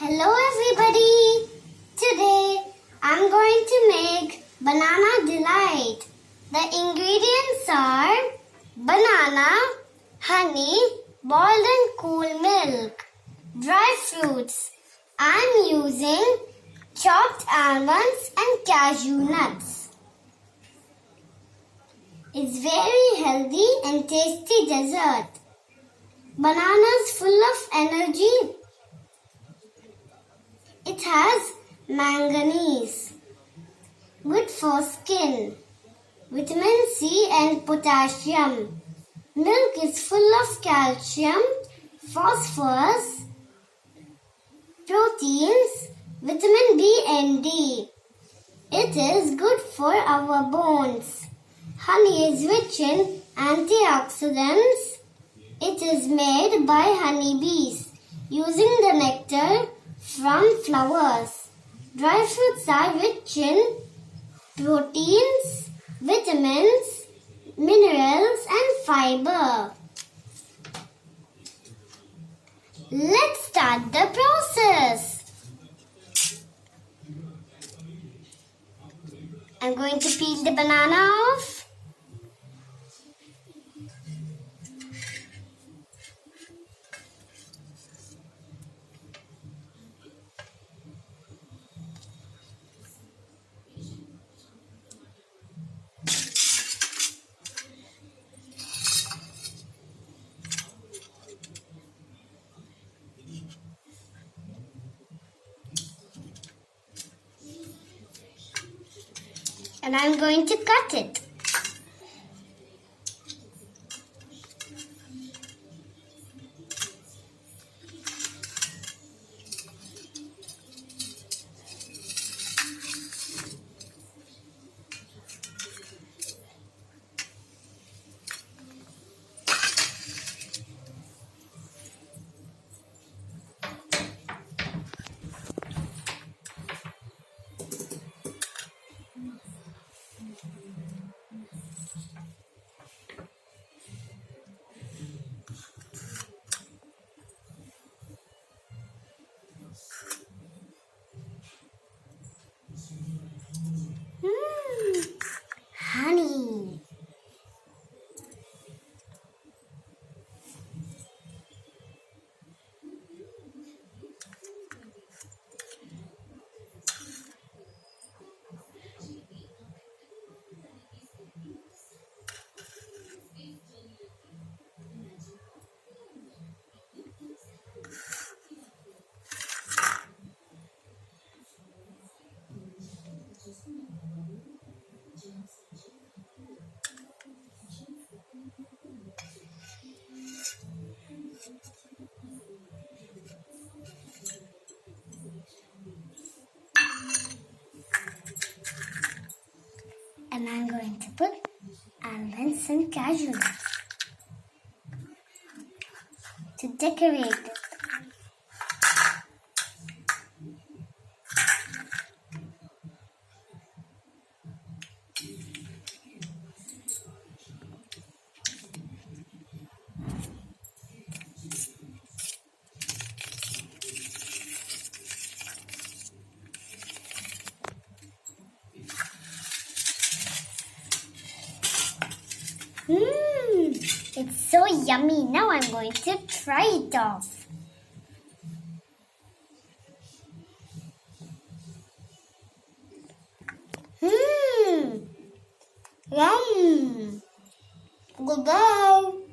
Hello everybody! Today I'm going to make banana delight. The ingredients are banana, honey, boiled and cool milk, dry fruits. I'm using chopped almonds and cashew nuts. It's very healthy and tasty dessert. Bananas full of energy. It has manganese, good for skin, vitamin C and potassium. Milk is full of calcium, phosphorus, proteins, vitamin B and D. It is good for our bones. Honey is rich in antioxidants. It is made by honeybees using the nectar from flowers. Dry fruits are rich in proteins, vitamins, minerals and fiber. Let's start the process. I'm going to peel the banana off. And I'm going to cut it. Honey. And I'm going to put almonds and cashew nuts to decorate it. It's so yummy. Now I'm going to try it off. Yum. Goodbye.